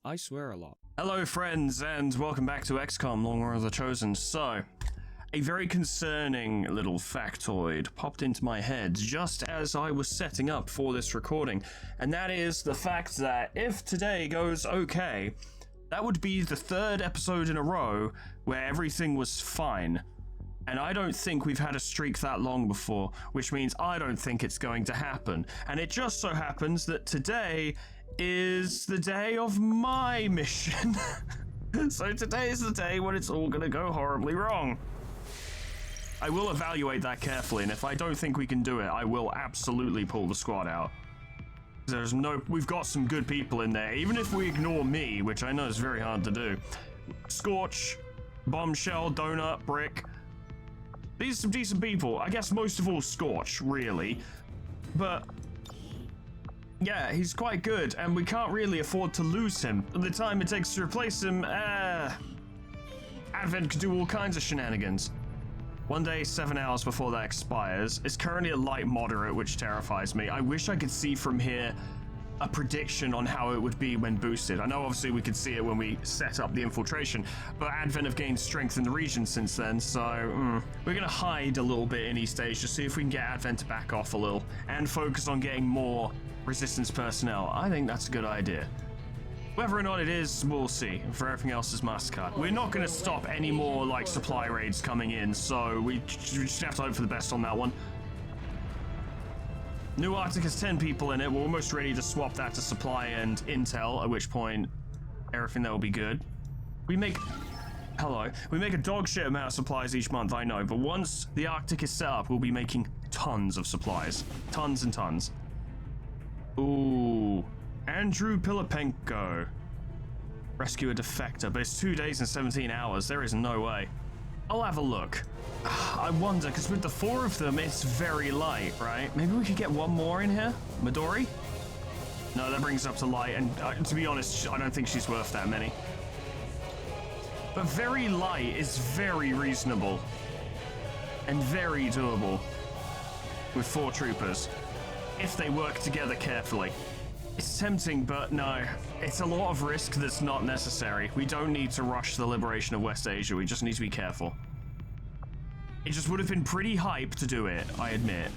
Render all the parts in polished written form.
I swear a lot. Hello friends, and welcome back to XCOM, Long War of the Chosen. So, a very concerning little factoid popped into my head just as I was setting up for this recording, and that is the fact that if today goes okay, that would be the third episode in a row where everything was fine. And I don't think we've had a streak that long before, which means I don't think it's going to happen. And it just so happens that today is the day of my mission. So today is the day when it's all gonna go horribly wrong. I will evaluate that carefully, and if I don't think we can do it, I will absolutely pull the squad out. We've got some good people in there, even if we ignore me, which I know is very hard to do. Scorch, Bombshell, Donut, Brick. These are some decent people. I guess most of all Scorch, really. But yeah, he's quite good, and we can't really afford to lose him. The time it takes to replace him, Advent could do all kinds of shenanigans. One day, 7 hours before that expires. It's currently at light moderate, which terrifies me. I wish I could see from here a prediction on how it would be when boosted. I know obviously we could see it when we set up the infiltration, but Advent have gained strength in the region since then, so we're gonna hide a little bit in East Asia, see if we can get Advent to back off a little, and focus on getting more resistance personnel. I think that's a good idea. Whether or not it is, we'll see. For everything else is MasterCard. We're not going to stop any more like supply raids coming in, so we just have to hope for the best on that one. New Arctic has 10 people in it. We're almost ready to swap that to supply and intel, at which point everything there will be good. We make a dog shit amount of supplies each month, I know, but once the Arctic is set up, we'll be making tons of supplies. Tons and tons. Ooh, Andrew Pilipenko. Rescue a defector, but it's 2 days and 17 hours. There is no way. I'll have a look. I wonder, because with the 4 of them, it's very light, right? Maybe we could get one more in here? Midori? No, that brings up to light, and to be honest, I don't think she's worth that many. But very light is very reasonable. And very doable. With 4 troopers. If they work together carefully. It's tempting, but no. It's a lot of risk that's not necessary. We don't need to rush the liberation of West Asia. We just need to be careful. It just would have been pretty hype to do it, I admit.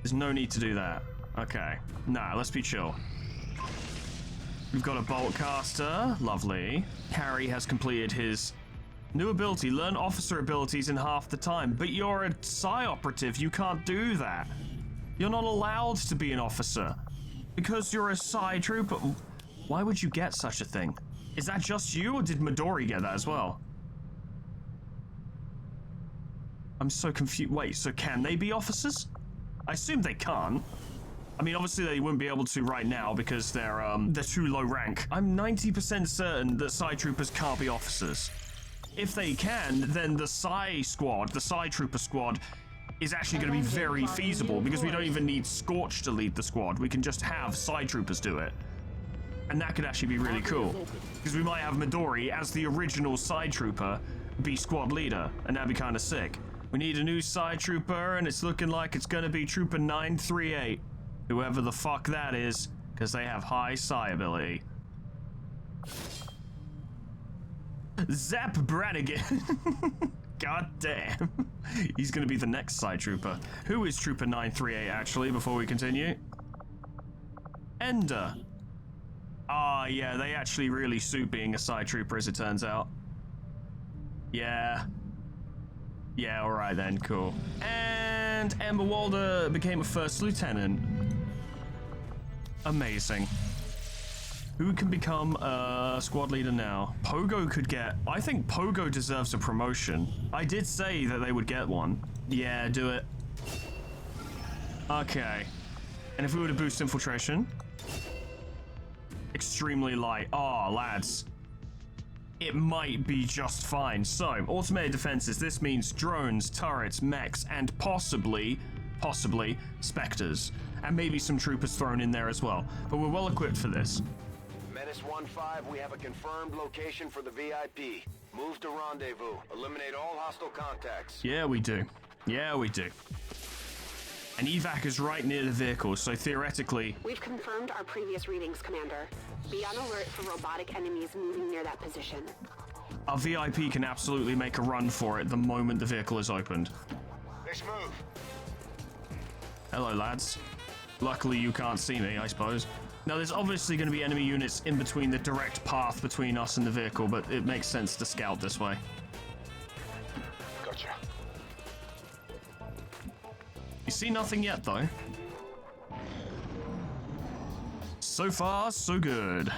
There's no need to do that. Okay. Nah, let's be chill. We've got a bolt caster. Lovely. Harry has completed his new ability. Learn officer abilities in half the time. But you're a Psi operative. You can't do that. You're not allowed to be an officer. Because you're a Psi trooper. Why would you get such a thing? Is that just you, or did Midori get that as well? I'm so confused. Wait, so can they be officers? I assume they can't. I mean, obviously they wouldn't be able to right now because they're too low rank. I'm 90% certain that Psi troopers can't be officers. If they can, then the Psi squad, the Psi trooper squad, is actually going to be very feasible because we don't even need Scorch to lead the squad. We can just have Psi troopers do it. And that could actually be really cool. Because we might have Midori as the original Psi trooper be squad leader, and that'd be kind of sick. We need a new Psi trooper, and it's looking like it's going to be Trooper 938. Whoever the fuck that is, because they have high Psi ability. Zap Brannigan. God damn. He's gonna be the next Psi trooper. Who is Trooper 938 actually, before we continue? Ender. Ah, yeah, they actually really suit being a Psi trooper as it turns out. Yeah. Yeah, alright then, cool. And Emma Walder became a first lieutenant. Amazing. Who can become a squad leader now? Pogo could get... I think Pogo deserves a promotion. I did say that they would get one. Yeah, do it. Okay. And if we were to boost infiltration? Extremely light. Oh, lads. It might be just fine. So, automated defenses. This means drones, turrets, mechs, and possibly, Spectres. And maybe some troopers thrown in there as well. But we're well equipped for this. Menace 1-5, we have a confirmed location for the VIP. Move to rendezvous. Eliminate all hostile contacts. Yeah, we do. Yeah, we do. And evac is right near the vehicle, so theoretically... We've confirmed our previous readings, Commander. Be on alert for robotic enemies moving near that position. Our VIP can absolutely make a run for it the moment the vehicle is opened. Let's move. Hello, lads. Luckily, you can't see me, I suppose. Now, there's obviously going to be enemy units in between the direct path between us and the vehicle, but it makes sense to scout this way. Gotcha. You see nothing yet, though. So far, so good.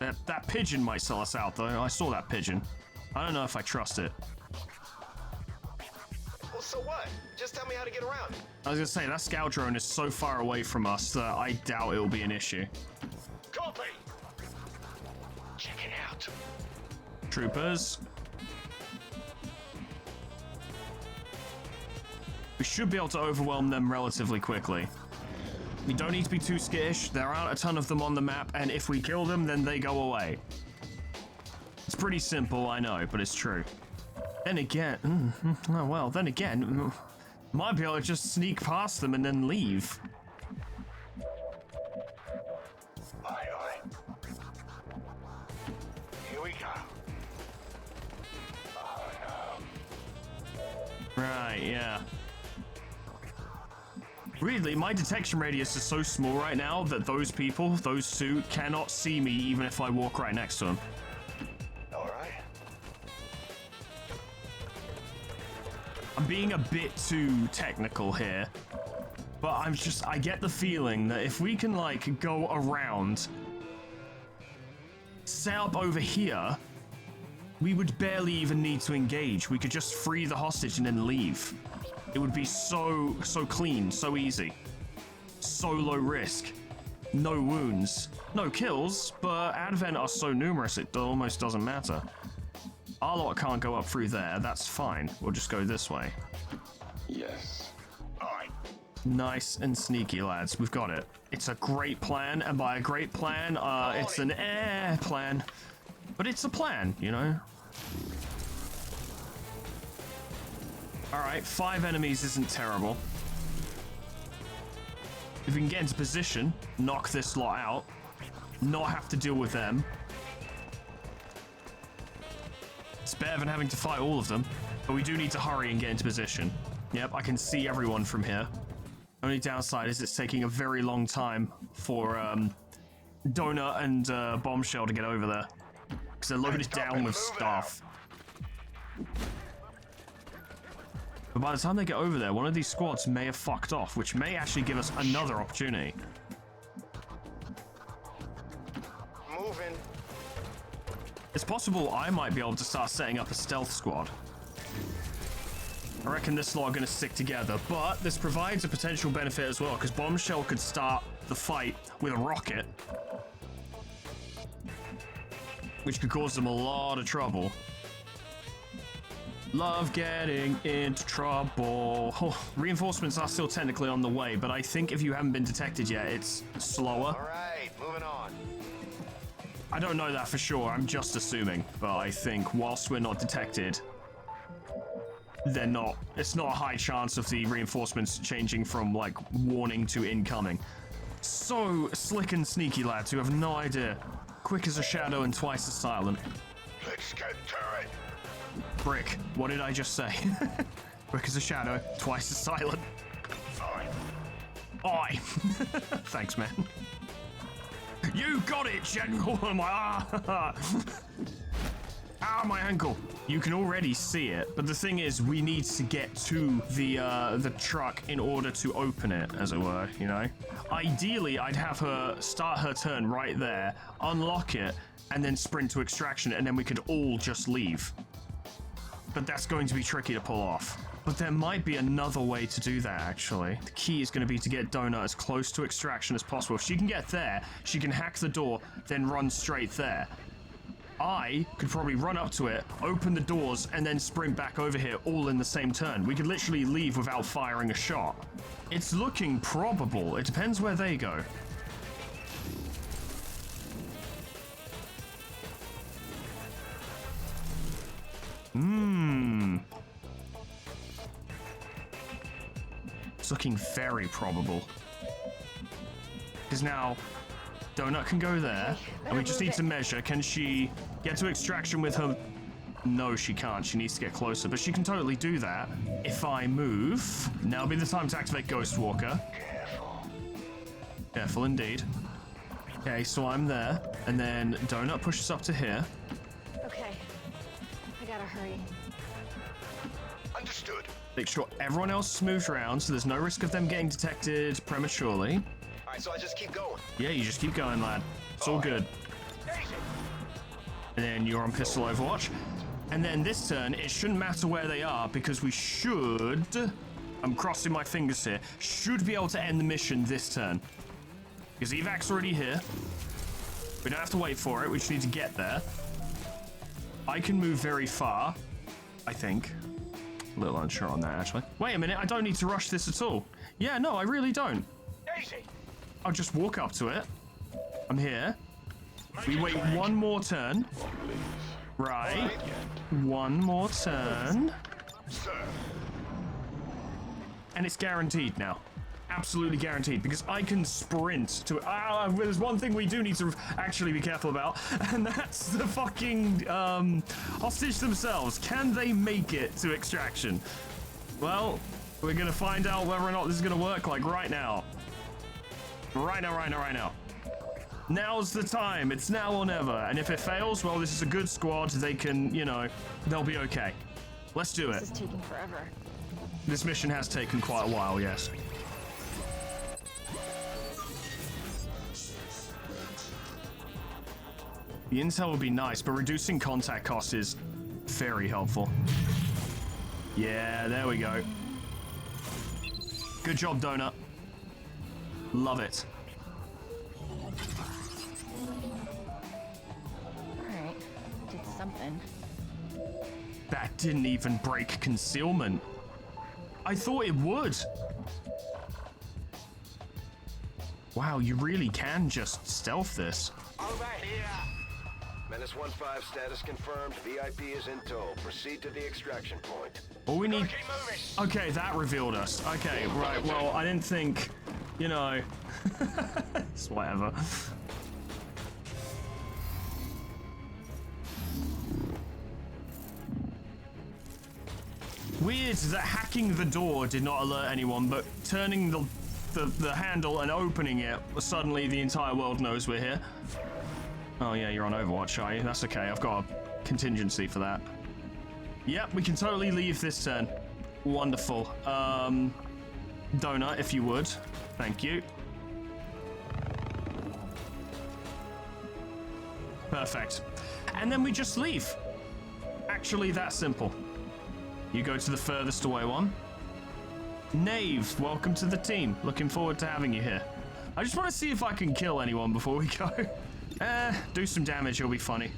That pigeon might sell us out, though. I saw that pigeon. I don't know if I trust it. Well, so what? Just tell me how to get around. I was gonna say, that scout drone is so far away from us that I doubt it'll be an issue. Copy. Check it out. Troopers. We should be able to overwhelm them relatively quickly. We don't need to be too skittish. There aren't a ton of them on the map, and if we kill them, then they go away. It's pretty simple, I know, but it's true. Then again, oh well, then again, might be able to just sneak past them and then leave. Aye, aye. Here we go. Oh, no. Right, yeah. Weirdly, my detection radius is so small right now that those people, those two, cannot see me even if I walk right next to them. All right. I'm being a bit too technical here, but I get the feeling that if we can, like, go around, set up over here, we would barely even need to engage. We could just free the hostage and then leave. It would be so clean, so easy. So low risk. No wounds. No kills, but Advent are so numerous it almost doesn't matter. Our lot can't go up through there, that's fine. We'll just go this way. Yes. All right. Nice and sneaky, lads. We've got it. It's a great plan, and by a great plan, it's an plan. But it's a plan, you know? Alright, 5 enemies isn't terrible. If we can get into position, knock this lot out, not have to deal with them. It's better than having to fight all of them, but we do need to hurry and get into position. Yep, I can see everyone from here. Only downside is it's taking a very long time for Donut and Bombshell to get over there. Because they're loaded down with stuff. But by the time they get over there, one of these squads may have fucked off, which may actually give us another opportunity. Moving. It's possible I might be able to start setting up a stealth squad. I reckon this lot are going to stick together, but this provides a potential benefit as well, because Bombshell could start the fight with a rocket, which could cause them a lot of trouble. Love getting into trouble. Oh, reinforcements are still technically on the way, but I think if you haven't been detected yet, it's slower. All right, moving on. I don't know that for sure, I'm just assuming, but I think whilst we're not detected, they're not. It's not a high chance of the reinforcements changing from, like, warning to incoming. So slick and sneaky lads who have no idea. Quick as a shadow and twice as silent. Let's get to it. Brick, what did I just say? Quick as a shadow, twice as silent. Fine. Oi! Thanks, man. You got it, General! Ah, my ankle. You can already see it, but the thing is, we need to get to the truck in order to open it, as it were, you know? Ideally, I'd have her start her turn right there, unlock it, and then sprint to extraction, and then we could all just leave. But that's going to be tricky to pull off. But there might be another way to do that, actually. The key is going to be to get Donut as close to extraction as possible. If she can get there, she can hack the door, then run straight there. I could probably run up to it, open the doors, and then sprint back over here all in the same turn. We could literally leave without firing a shot. It's looking probable. It depends where they go. It's looking very probable. Because now, Donut can go there, and we just need to measure. Can she get to extraction with her? No, she can't. She needs to get closer, but she can totally do that. If I move, now would be the time to activate Ghost Walker. Careful indeed. Okay, so I'm there, and then Donut pushes up to here. Okay. I gotta hurry. Understood. Make sure everyone else moves around, so there's no risk of them getting detected prematurely. All right, so I just keep going. Yeah, you just keep going, lad. It's all good. And then you're on pistol overwatch. And then this turn, it shouldn't matter where they are because we should, I'm crossing my fingers here, should be able to end the mission this turn. Because evac's already here. We don't have to wait for it, we just need to get there. I can move very far, I think. A little unsure on that, actually. Wait a minute, I don't need to rush this at all. Yeah, no, I really don't. Easy. I'll just walk up to it. I'm here. We wait one more turn. Right. One more turn. Sir. And it's guaranteed now. Absolutely guaranteed, because I can sprint to it. There's one thing we do need to actually be careful about, and that's the fucking hostage themselves. Can they make it to extraction? Well, we're gonna find out whether or not this is gonna work, like right now. Right now. Now's the time. It's now or never. And if it fails, well, this is a good squad. They can, you know, they'll be okay. Let's do it. This is taking forever. This mission has taken quite a while, yes. The intel would be nice, but reducing contact cost is very helpful. Yeah, there we go. Good job, Donut. Love it. Alright. Did something. That didn't even break concealment. I thought it would. Wow, you really can just stealth this. Over here. Menace 1-5 status confirmed. VIP is in tow. Proceed to the extraction point. All we need... Keep moving. Okay, that revealed us. Okay, right, well, I didn't think, you know... It's whatever. Weird that hacking the door did not alert anyone, but turning the handle and opening it, suddenly the entire world knows we're here. Oh yeah, you're on Overwatch, are you? That's okay, I've got a contingency for that. Yep, we can totally leave this turn. Wonderful. Donut, if you would. Thank you. Perfect. And then we just leave. Actually, that simple. You go to the furthest away one. Knave, welcome to the team. Looking forward to having you here. I just want to see if I can kill anyone before we go. Do some damage, it'll be funny.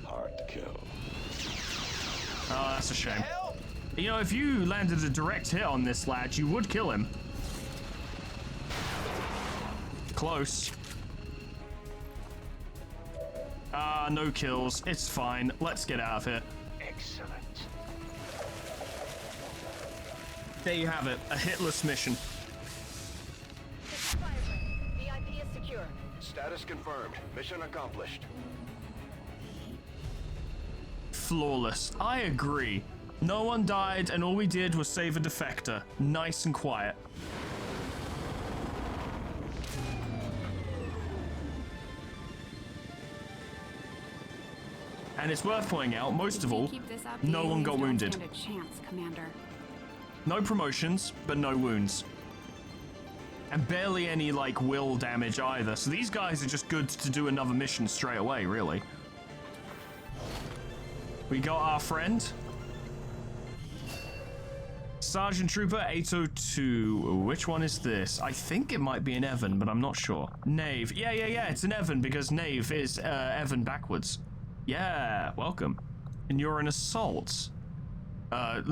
Hard to kill. Oh, that's a shame. You know, if you landed a direct hit on this lad, you would kill him. Close. No kills. It's fine. Let's get out of here. Excellent. There you have it. A hitless mission. VIP is secure. Status confirmed. Mission accomplished. Flawless. I agree. No one died, and all we did was save a defector. Nice and quiet. And it's worth pointing out, most of all, no one got wounded. Stand a chance, Commander. No promotions, but no wounds. And barely any, like, will damage either. So these guys are just good to do another mission straight away, really. We got our friend. Sergeant Trooper 802. Which one is this? I think it might be an Evan, but I'm not sure. Knave. Yeah, it's an Evan because Knave is Evan backwards. Yeah, welcome. And you're an assault.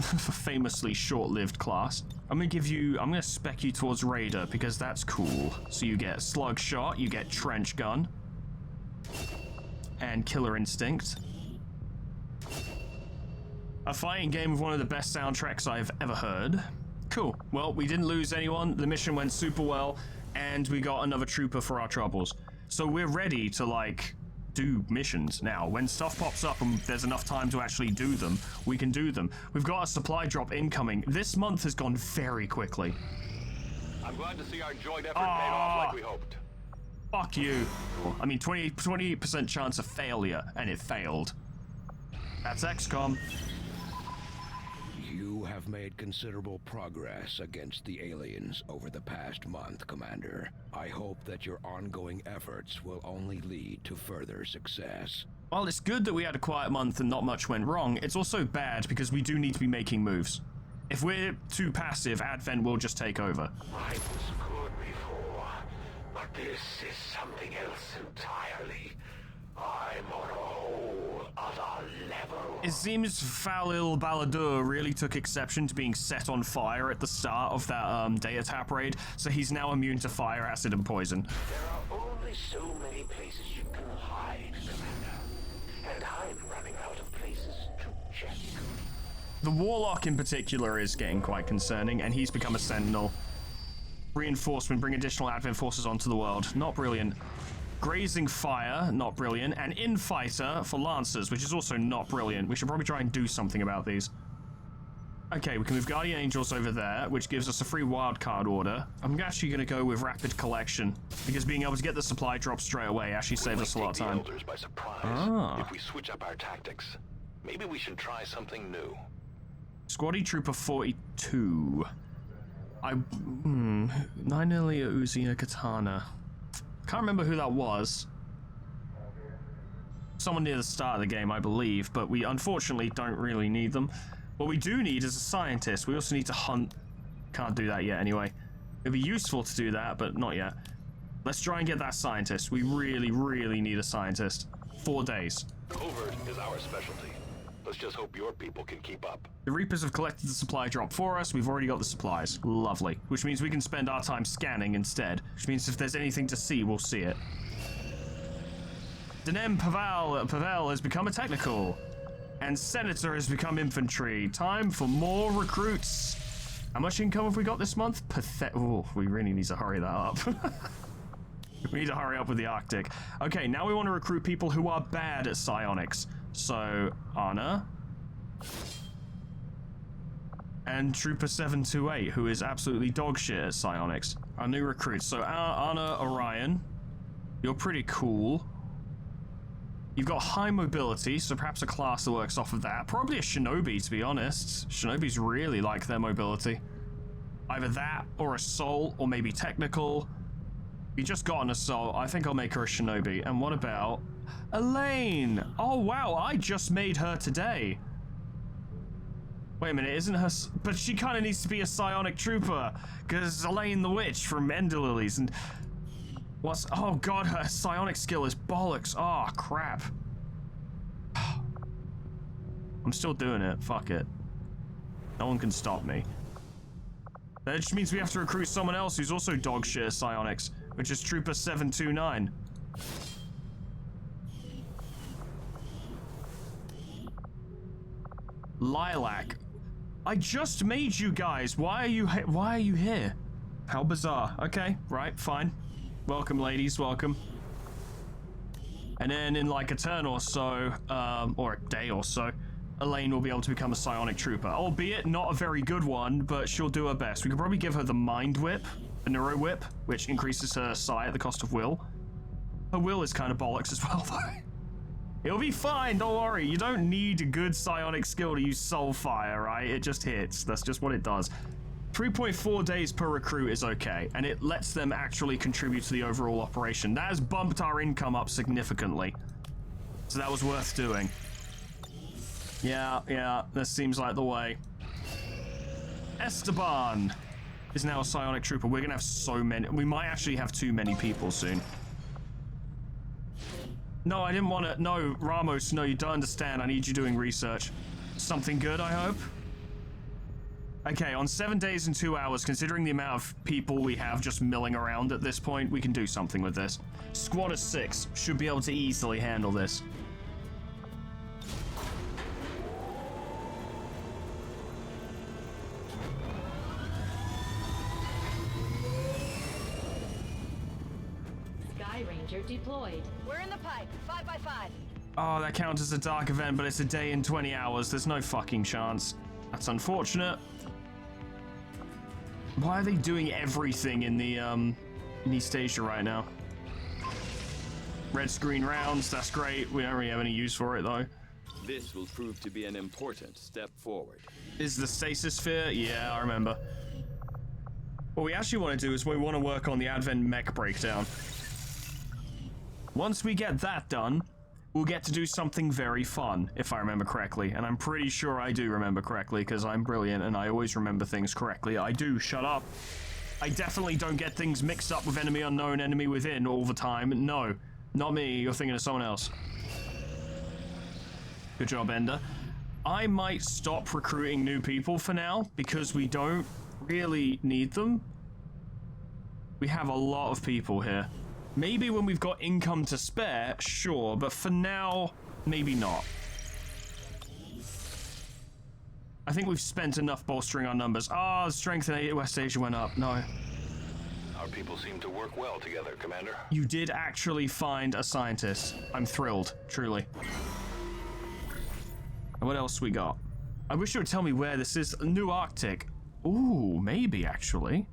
Famously short-lived class. I'm gonna spec you towards Raider because that's cool. So you get Slug Shot, you get Trench Gun, and Killer Instinct. A fighting game with one of the best soundtracks I've ever heard. Cool. Well, we didn't lose anyone. The mission went super well, and we got another trooper for our troubles. So we're ready to, like, do missions now. When stuff pops up and there's enough time to actually do them, we can do them. We've got a supply drop incoming. This month has gone very quickly. I'm glad to see our joint effort paid off like we hoped. Fuck you. I mean, 28% chance of failure, and it failed. That's XCOM. You have made considerable progress against the aliens over the past month, Commander. I hope that your ongoing efforts will only lead to further success. While it's good that we had a quiet month and not much went wrong, it's also bad because we do need to be making moves. If we're too passive, Advent will just take over. I was good before, but this is something else entirely. I'm on a whole other level. It seems Falil Baladur really took exception to being set on fire at the start of that data tap raid, so he's now immune to fire, acid, and poison. There are only so many places you can hide, Commander. And I'm running out of places to check. The Warlock in particular is getting quite concerning, and he's become a sentinel. Reinforcement, bring additional Advent forces onto the world. Not brilliant. Grazing Fire, not brilliant. And Infighter for Lancers, which is also not brilliant. We should probably try and do something about these. Okay, we can move Guardian Angels over there, which gives us a free wildcard order. I'm actually going to go with Rapid Collection, because being able to get the supply drop straight away actually saves us a lot of time. Elders by surprise if we switch up our tactics. Maybe we should try something new. Squaddy Trooper 42. 9 earlier Uzina Katana. Can't remember who that was. Someone near the start of the game, I believe, but we unfortunately don't really need them. What we do need is a scientist. We also need to hunt. Can't do that yet anyway. It'd be useful to do that, but not yet. Let's try and get that scientist. We really, really need a scientist. 4 days. Covert is our specialty. Let's just hope your people can keep up. The Reapers have collected the supply drop for us. We've already got the supplies. Lovely. Which means we can spend our time scanning instead. Which means if there's anything to see, we'll see it. Denem Pavel has become a technical. And Senator has become infantry. Time for more recruits. How much income have we got this month? Oh, we really need to hurry that up. We need to hurry up with the Arctic. Okay, now we want to recruit people who are bad at psionics. So, Anna. And Trooper 728, who is absolutely dog shit at psionics. Our new recruits. So, Anna Orion. You're pretty cool. You've got high mobility, so perhaps a class that works off of that. Probably a shinobi, to be honest. Shinobis really like their mobility. Either that, or assault, or maybe technical. We just got an assault. I think I'll make her a shinobi. And what about Elaine? Oh, wow, I just made her today. Wait a minute, isn't her... But she kind of needs to be a psionic trooper, because Elaine the Witch from Ender Lilies, and... What's... Oh, God, her psionic skill is bollocks. Oh, crap. I'm still doing it. Fuck it. No one can stop me. That just means we have to recruit someone else who's also dog shit at psionics, which is Trooper 729. Lilac. I just made you guys. Why are you here? How bizarre. Okay, right, fine. Welcome, ladies, welcome. And then in like a turn or so, or a day or so, Elaine will be able to become a psionic trooper. Albeit not a very good one, but she'll do her best. We could probably give her the Mind Whip, the Neuro Whip, which increases her psi at the cost of will. Her will is kind of bollocks as well, though. It'll be fine, don't worry. You don't need a good psionic skill to use Soul Fire, right? It just hits. That's just what it does. 3.4 days per recruit is okay, and it lets them actually contribute to the overall operation. That has bumped our income up significantly. So that was worth doing. Yeah, this seems like the way. Esteban is now a psionic trooper. We're gonna have so many. We might actually have too many people soon. No, I didn't want to. No, Ramos, no, you don't understand. I need you doing research. Something good, I hope? Okay, on 7 days and 2 hours, considering the amount of people we have just milling around at this point, we can do something with this. Squad of 6 should be able to easily handle this. Sky Ranger deployed. We're in the pipe. 5x5. Oh, that counts as a dark event, but it's a day and 20 hours. There's no fucking chance. That's unfortunate. Why are they doing everything in the East Asia right now? Red screen rounds, that's great. We don't really have any use for it though. This will prove to be an important step forward. Is the stasis sphere? Yeah, I remember. What we actually want to do is we want to work on the Advent mech breakdown. Once we get that done, we'll get to do something very fun, if I remember correctly. And I'm pretty sure I do remember correctly, because I'm brilliant and I always remember things correctly. I do, shut up. I definitely don't get things mixed up with enemy unknown, enemy within all the time. No, not me, you're thinking of someone else. Good job, Ender. I might stop recruiting new people for now, because we don't really need them. We have a lot of people here. Maybe when we've got income to spare, sure, but for now, maybe not. I think we've spent enough bolstering our numbers. Ah, strength in West Asia went up. No. Our people seem to work well together, Commander. You did actually find a scientist. I'm thrilled, truly. And what else we got? I wish you would tell me where this is. New Arctic. Ooh, maybe actually.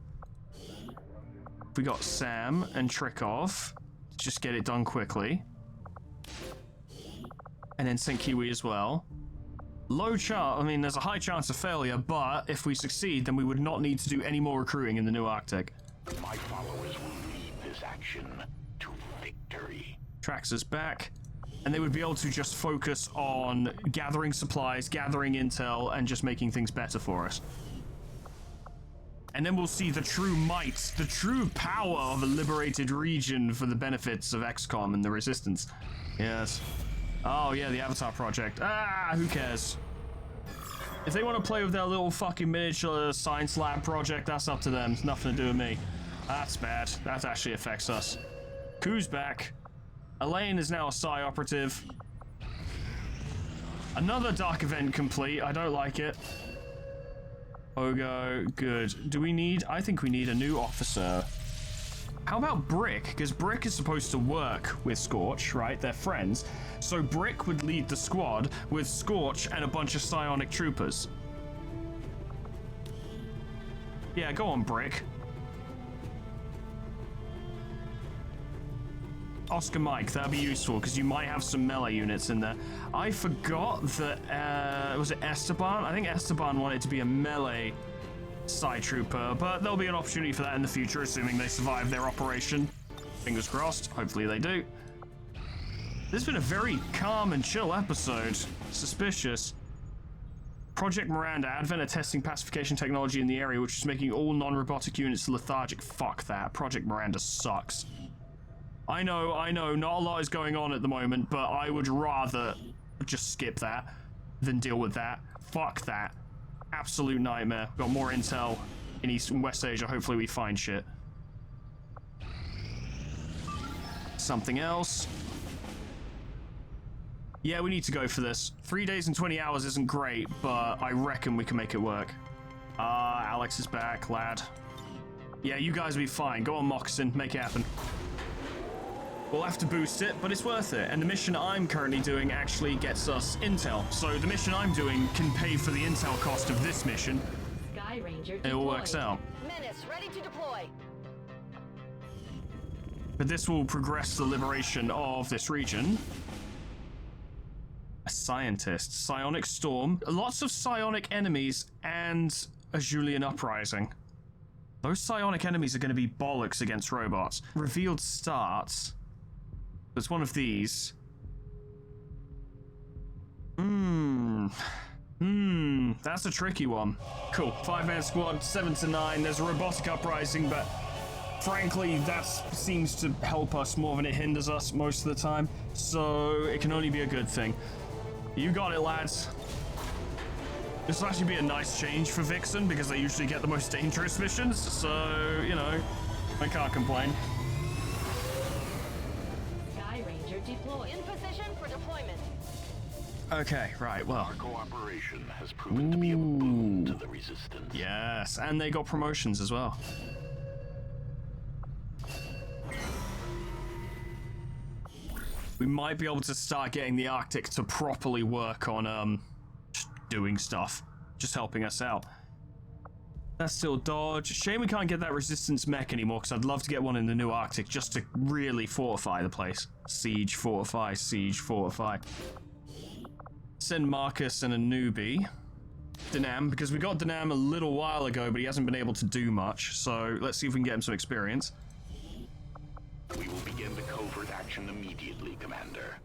We got Sam and Trickov. Just get it done quickly. And then St. Kiwi as well. Low chance, I mean, there's a high chance of failure, but if we succeed, then we would not need to do any more recruiting in the New Arctic. My followers will lead this action to victory. Tracks us back. And they would be able to just focus on gathering supplies, gathering intel, and just making things better for us. And then we'll see the true might, the true power of a liberated region for the benefits of XCOM and the Resistance. Yes. Oh yeah, the Avatar Project. Ah, who cares? If they want to play with their little fucking miniature science lab project, that's up to them. It's nothing to do with me. That's bad. That actually affects us. Ku's back. Elaine is now a Psi operative. Another dark event complete. I don't like it. Ogo, good. Do we need... I think we need a new officer. How about Brick? Because Brick is supposed to work with Scorch, right? They're friends. So Brick would lead the squad with Scorch and a bunch of psionic troopers. Yeah, go on, Brick. Oscar Mike, that'd be useful because you might have some melee units in there. I forgot that, was it Esteban? I think Esteban wanted to be a melee Psi trooper, but there'll be an opportunity for that in the future, assuming they survive their operation. Fingers crossed, hopefully they do. This has been a very calm and chill episode. Suspicious. Project Miranda, Advent are testing pacification technology in the area, which is making all non-robotic units lethargic. Fuck that. Project Miranda sucks. I know, not a lot is going on at the moment, but I would rather just skip that than deal with that. Fuck that. Absolute nightmare. Got more intel in East and West Asia. Hopefully we find shit. Something else. Yeah, we need to go for this. 3 days and 20 hours isn't great, but I reckon we can make it work. Alex is back, lad. Yeah, you guys will be fine. Go on, Moccasin. Make it happen. We'll have to boost it, but it's worth it. And the mission I'm currently doing actually gets us intel. So the mission I'm doing can pay for the intel cost of this mission. Sky Ranger It all works out. Menace, ready to deploy. But this will progress the liberation of this region. A scientist. Psionic Storm. Lots of psionic enemies and a Julian Uprising. Those psionic enemies are going to be bollocks against robots. Revealed starts. There's one of these. That's a tricky one. Cool. 5-man squad, 7 to 9. There's a robotic uprising, but frankly, that seems to help us more than it hinders us most of the time. So it can only be a good thing. You got it, lads. This will actually be a nice change for Vixen because they usually get the most dangerous missions. So, you know, I can't complain. Deploy. In position for deployment. Okay, right, well. Our cooperation has proven to be a boon to the Resistance. Yes, and they got promotions as well. we might be able to start getting the Arctic to properly work on just doing stuff, just helping us out. That's still dodge. Shame we can't get that resistance mech anymore, because I'd love to get one in the new Arctic just to really fortify the place. Siege, fortify, siege, fortify. Send Marcus and a newbie. Denam, because we got Denam a little while ago, but he hasn't been able to do much, so let's see if we can get him some experience. We will begin the covert action immediately, Commander.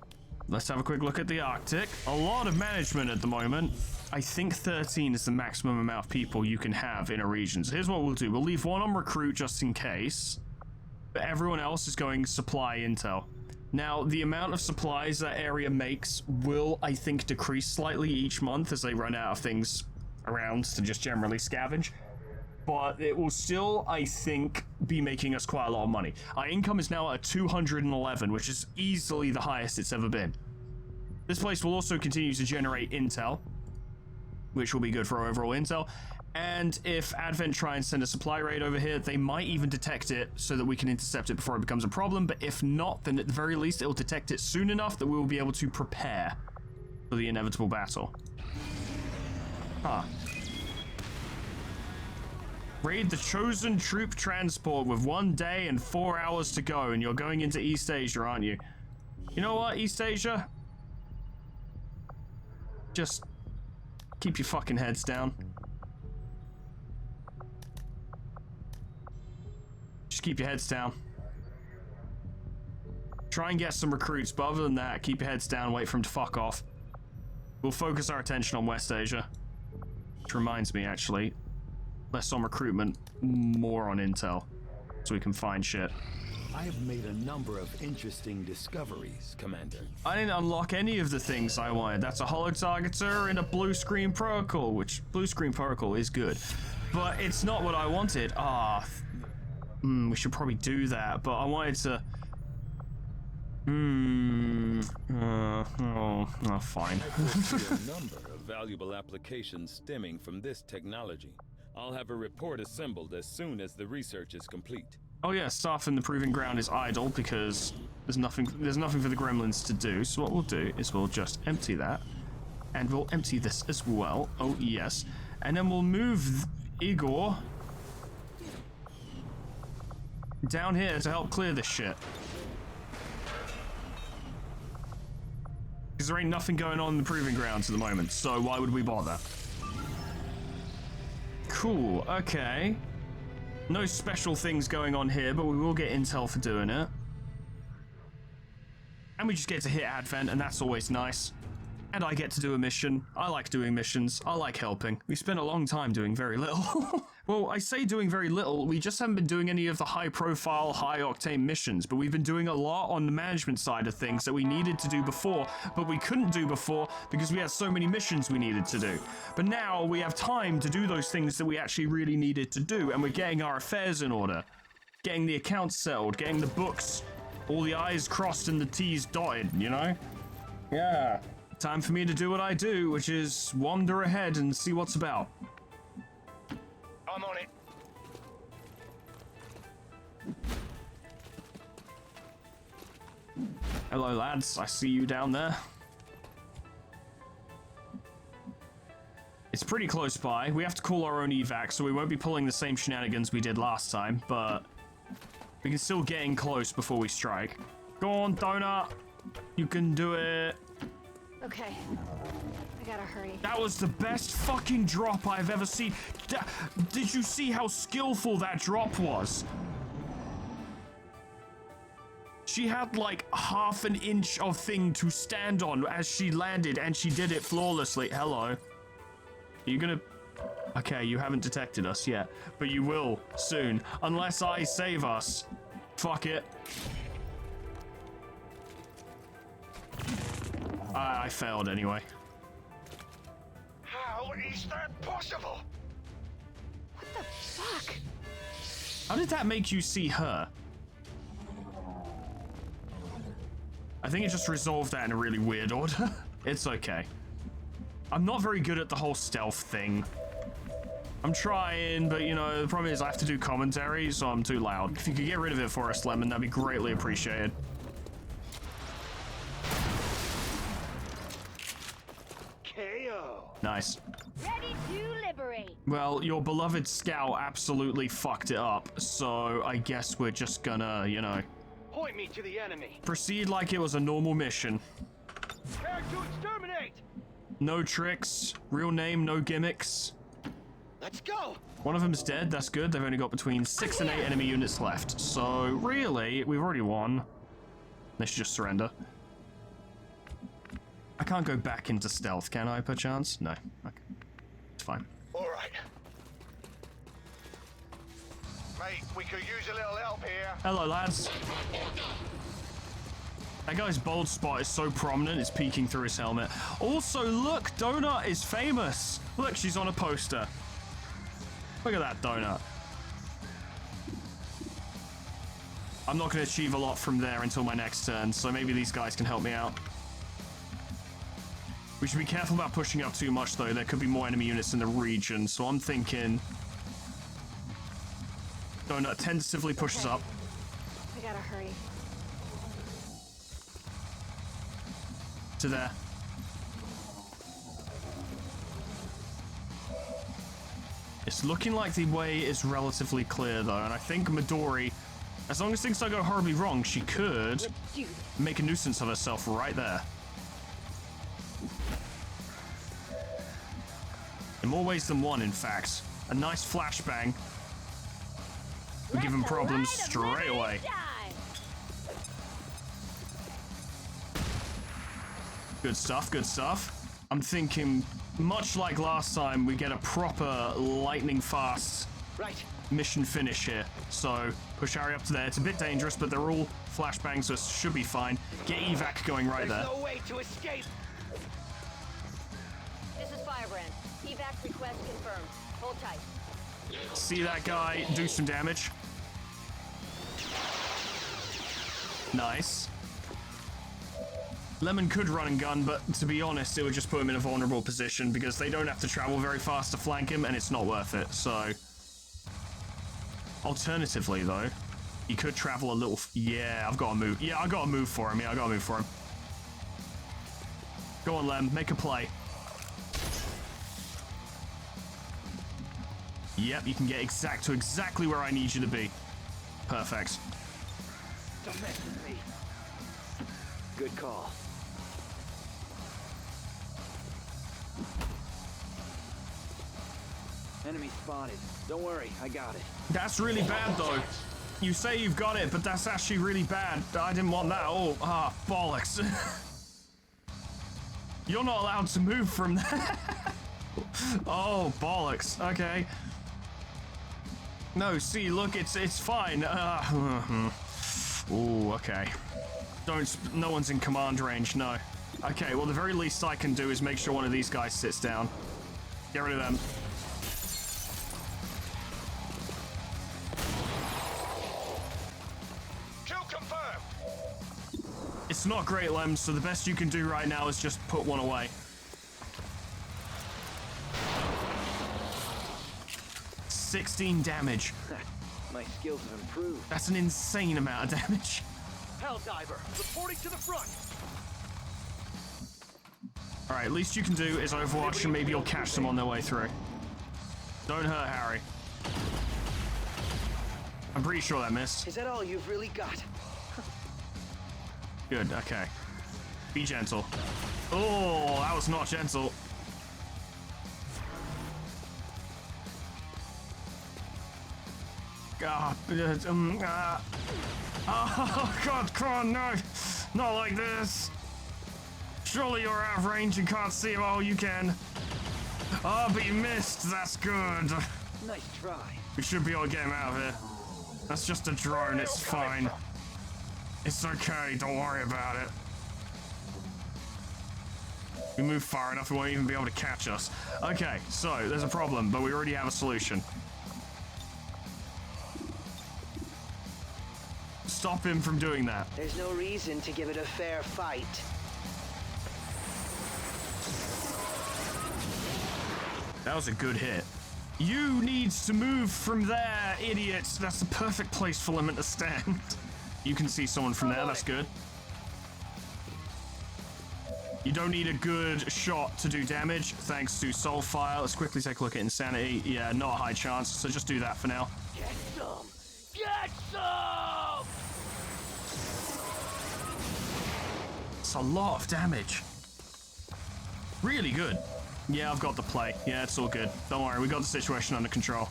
Let's have a quick look at the Arctic. A lot of management at the moment. I think 13 is the maximum amount of people you can have in a region. So here's what we'll do. We'll leave one on recruit just in case, but everyone else is going supply intel. Now, the amount of supplies that area makes will, I think, decrease slightly each month as they run out of things around to just generally scavenge. But it will still, I think, be making us quite a lot of money. Our income is now at 211, which is easily the highest it's ever been. This place will also continue to generate intel, which will be good for our overall intel. And if Advent try and send a supply raid over here, they might even detect it so that we can intercept it before it becomes a problem. But if not, then at the very least, it will detect it soon enough that we will be able to prepare for the inevitable battle. Huh. Raid the chosen troop transport with 1 day and 4 hours to go, and you're going into East Asia, aren't you? You know what, East Asia? Just keep your fucking heads down. Just keep your heads down. Try and get some recruits, but other than that, keep your heads down, wait for them to fuck off. We'll focus our attention on West Asia. Which reminds me, actually, less on recruitment, more on intel, so we can find shit. I have made a number of interesting discoveries, Commander. I didn't unlock any of the things I wanted. That's a holo-targeter and a blue screen protocol, which blue screen protocol is good, but it's not what I wanted. We should probably do that, but I wanted to... fine. I foresee a number of valuable applications stemming from this technology. I'll have a report assembled as soon as the research is complete. Oh yeah, stuff in the proving ground is idle because there's nothing for the gremlins to do. So what we'll do is we'll just empty that, and we'll empty this as well. Oh yes, and then we'll move Igor down here to help clear this shit. Because there ain't nothing going on in the proving grounds at the moment, so why would we bother? Cool, okay. No special things going on here, but we will get intel for doing it. And we just get to hit Advent, and that's always nice. And I get to do a mission. I like doing missions. I like helping. We spent a long time doing very little. Well, I say doing very little. We just haven't been doing any of the high-profile, high-octane missions, but we've been doing a lot on the management side of things that we needed to do before, but we couldn't do before because we had so many missions we needed to do. But now we have time to do those things that we actually really needed to do, and we're getting our affairs in order. Getting the accounts settled, getting the books, all the I's crossed and the T's dotted, you know? Yeah. Time for me to do what I do, which is wander ahead and see what's about. I'm on it. Hello, lads. I see you down there. It's pretty close by. We have to call our own evac, so we won't be pulling the same shenanigans we did last time, but we can still get in close before we strike. Go on, Donut. You can do it. Okay. I gotta hurry. That was the best fucking drop I've ever seen. Did you see how skillful that drop was? She had like half an inch of thing to stand on as she landed, and she did it flawlessly. Hello. Are you gonna... Okay, you haven't detected us yet, but you will soon, unless I save us. Fuck it. I failed anyway. How is that possible? What the fuck? How did that make you see her? I think it just resolved that in a really weird order. It's okay. I'm not very good at the whole stealth thing. I'm trying, but you know, the problem is I have to do commentary, so I'm too loud. If you could get rid of it for us, Lemon, that'd be greatly appreciated. Nice. Ready to liberate. Well, your beloved scout absolutely fucked it up, so I guess we're just gonna, you know, Point me to the enemy. proceed like it was a normal mission. Prepare to exterminate. No tricks, real name, no gimmicks. Let's go. One of them's dead, that's good. They've only got between 6 and 8 enemy units left. So, really, we've already won. They should just surrender. I can't go back into stealth, can I, perchance? No. Okay. It's fine. All right. Mate, we could use a little help here. Hello, lads. That guy's bald spot is so prominent, it's peeking through his helmet. Also, look, Donut is famous. Look, she's on a poster. Look at that Donut. I'm not going to achieve a lot from there until my next turn, so maybe these guys can help me out. We should be careful about pushing up too much, though. There could be more enemy units in the region, so I'm thinking... Donut tentatively pushes up. I gotta hurry. To there. It's looking like the way is relatively clear, though, and I think Midori, as long as things don't go horribly wrong, she could make a nuisance of herself right there. In more ways than one, in fact. A nice flashbang would give him problems straight away. Good stuff, good stuff. I'm thinking, much like last time, we get a proper lightning fast mission finish here. So, push Harry up to there. It's a bit dangerous, but they're all flashbangs, so it should be fine. Get evac going right there. There's no way to escape. This is Firebrand. Evac request confirmed. Hold tight. See that guy do some damage. Nice. Lemon could run and gun, but to be honest, it would just put him in a vulnerable position because they don't have to travel very fast to flank him, and it's not worth it, so... Alternatively, though, he could travel a little... Yeah, I've got to move. Yeah, I got to move for him. Yeah, I got to move for him. Go on, Lem. Make a play. Yep, you can get exactly where I need you to be. Perfect. Don't mess with me. Good call. Enemy spotted. Don't worry, I got it. That's really bad, though. You say you've got it, but that's actually really bad. I didn't want that. Oh, bollocks. You're not allowed to move from there. Oh, bollocks. Okay. No, see, look, it's fine. Ooh, okay. No one's in command range, no. Okay, well, the very least I can do is make sure one of these guys sits down. Get rid of them. Kill confirmed. It's not great, Lem, so the best you can do right now is just put one away. 16 damage. My skills have improved. That's an insane amount of damage. Helldiver, reporting to the front. Alright, least you can do is Overwatch and maybe you'll catch them on their way through. Don't hurt Harry. I'm pretty sure that missed. Is that all you've really got? Good, okay. Be gentle. Oh, that was not gentle. Oh, God, come on, no. Not like this. Surely you're out of range and can't see him. Oh, you can. Oh, but you missed. That's good. Nice try. We should be able to get him out of here. That's just a drone. It's fine. It's okay. Don't worry about it. We move far enough, we won't even be able to catch us. Okay, so there's a problem, but we already have a solution. Stop him from doing that. There's no reason to give it a fair fight. That was a good hit. You need to move from there, idiots. That's the perfect place for Lemon to stand. You can see someone from there, that's good. You don't need a good shot to do damage, thanks to Soulfire. Let's quickly take a look at Insanity. Yeah, not a high chance, so just do that for now. Get some! Get some! It's a lot of damage. Really good. Yeah, I've got the play. Yeah, it's all good. Don't worry, we got the situation under control.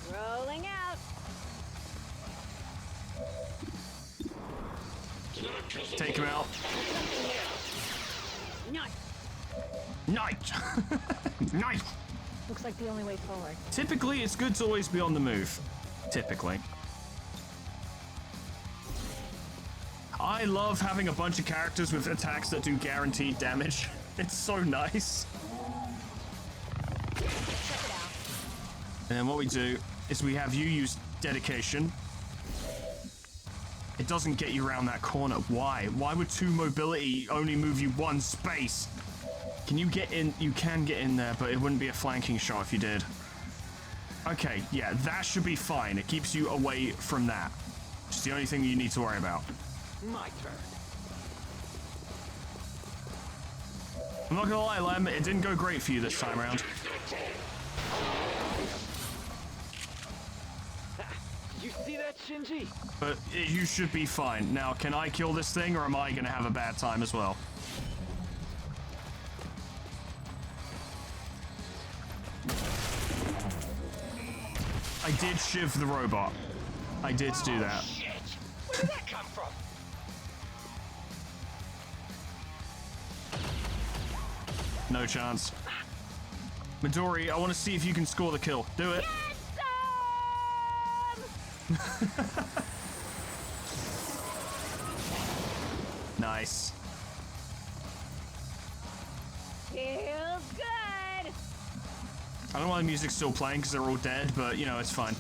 Rolling out. Take him out. Nice. Nice! Nice! Looks like the only way forward. Typically, it's good to always be on the move. Typically. I love having a bunch of characters with attacks that do guaranteed damage. It's so nice. Check it out. And then what we do is we have you use dedication. It doesn't get you around that corner. Why? Why would 2 mobility only move you 1 space? Can you get in? You can get in there, but it wouldn't be a flanking shot if you did. Okay, yeah, that should be fine. It keeps you away from that. It's the only thing you need to worry about. My turn. I'm not gonna lie, Lem, it didn't go great for you this time around. You see that, Shinji? But you should be fine. Now, can I kill this thing, or am I gonna have a bad time as well? I did shiv the robot. I did do that. Shit! Where did that come from? No chance. Midori, I want to see if you can score the kill. Do it. Nice. Feels good. I don't know why the music's still playing because they're all dead, but you know, it's fine.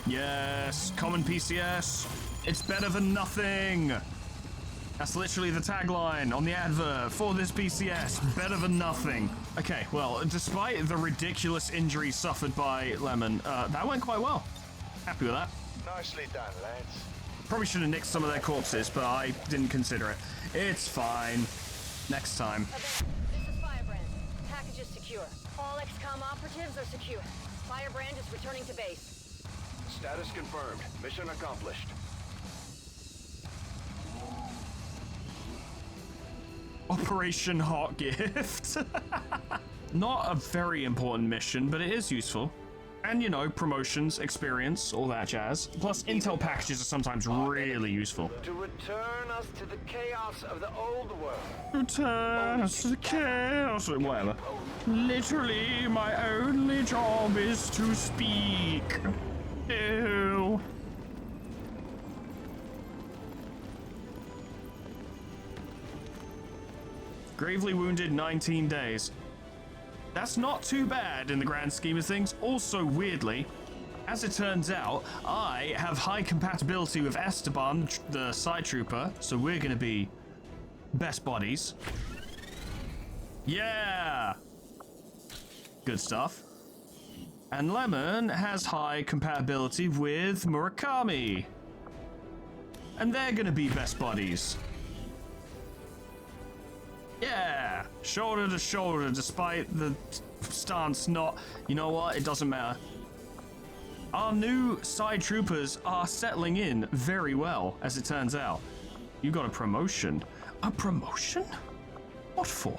Yes, common PCS. It's better than nothing. That's literally the tagline on the advert for this PCS. Better than nothing. Okay, well, despite the ridiculous injuries suffered by Lemon, that went quite well. Happy with that. Nicely done, lads. Probably should have nicked some of their corpses, but I didn't consider it. It's fine. Next time. This is Firebrand. Package is secure. All XCOM operatives are secure. Firebrand is returning to base. Status confirmed. Mission accomplished. Operation Hot Gift. Not a very important mission, but it is useful. And, you know, promotions, experience, all that jazz. Plus, intel packages are sometimes really useful. To return us to the chaos of the old world. Return us to the chaos. Whatever. Literally, my only job is to speak. Ew. Gravely wounded, 19 days. That's not too bad in the grand scheme of things. Also, weirdly, as it turns out, I have high compatibility with Esteban, the side trooper, so we're gonna be best buddies. Yeah! Good stuff. And Lemon has high compatibility with Murakami. And they're gonna be best buddies. Yeah, shoulder to shoulder, despite the stance not... You know what? It doesn't matter. Our new side troopers are settling in very well, as it turns out. You got a promotion. A promotion? What for?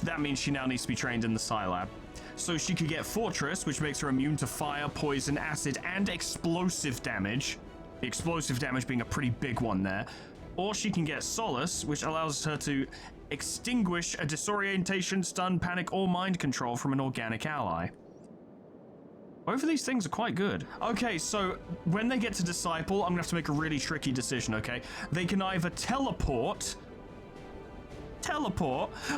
That means she now needs to be trained in the Scilab. So she could get Fortress, which makes her immune to fire, poison, acid, and explosive damage. The explosive damage being a pretty big one there. Or she can get Solace, which allows her to extinguish a disorientation, stun, panic, or mind control from an organic ally. Both of these things are quite good. Okay, so when they get to Disciple, I'm gonna have to make a really tricky decision, okay? They can either teleport,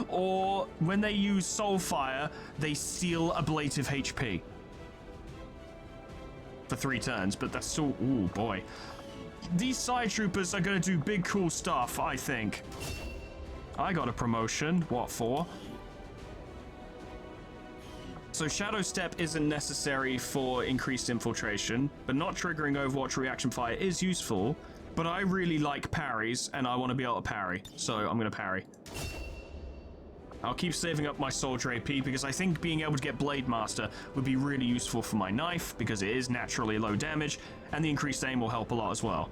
or when they use Soulfire, they steal ablative HP. For 3 turns, but that's still, ooh boy. These side troopers are going to do big cool stuff, I think. I got a promotion. What for? So Shadow Step isn't necessary for increased infiltration, but not triggering Overwatch reaction fire is useful. But I really like parries, and I want to be able to parry, so I'm going to parry. I'll keep saving up my soldier AP because I think being able to get Blade Master would be really useful for my knife because it is naturally low damage, and the increased aim will help a lot as well.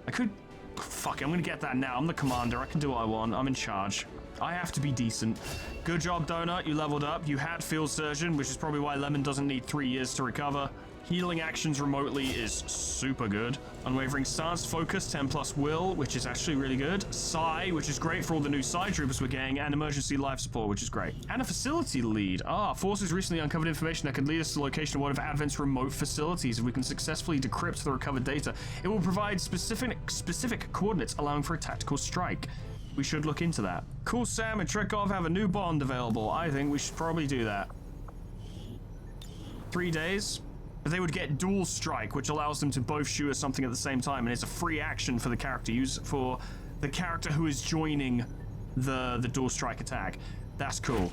I could... Fuck it, I'm going to get that now. I'm the commander. I can do what I want. I'm in charge. I have to be decent. Good job, Donut. You leveled up. You had Field Surgeon, which is probably why Lemon doesn't need 3 years to recover. Healing actions remotely is super good. Unwavering Stance, Focus, 10+ Will, which is actually really good. Psi, which is great for all the new Psi troopers we're getting, and Emergency Life Support, which is great. And a Facility Lead. Forces recently uncovered information that could lead us to the location of one of Advent's remote facilities. If we can successfully decrypt the recovered data, it will provide specific coordinates, allowing for a tactical strike. We should look into that. Cool Sam and Trekov have a new bond available. I think we should probably do that. 3 days. They would get dual strike, which allows them to both shoot at something at the same time, and it's a free action for the character who is joining the dual strike attack. That's cool.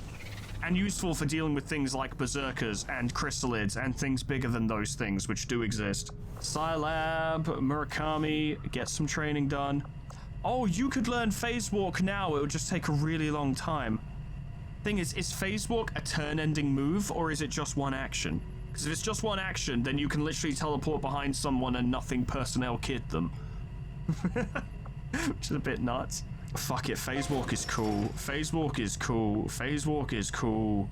And useful for dealing with things like berserkers and chrysalids and things bigger than those things, which do exist. Scilab, Murakami, get some training done. Oh, you could learn Phase Walk now. It would just take a really long time. Thing is Phase Walk a turn-ending move, or is it just one action? Because if it's just one action, then you can literally teleport behind someone and nothing personnel kid them. Which is a bit nuts. Fuck it, Phase Walk is cool. Phase Walk is cool. Phase Walk is cool.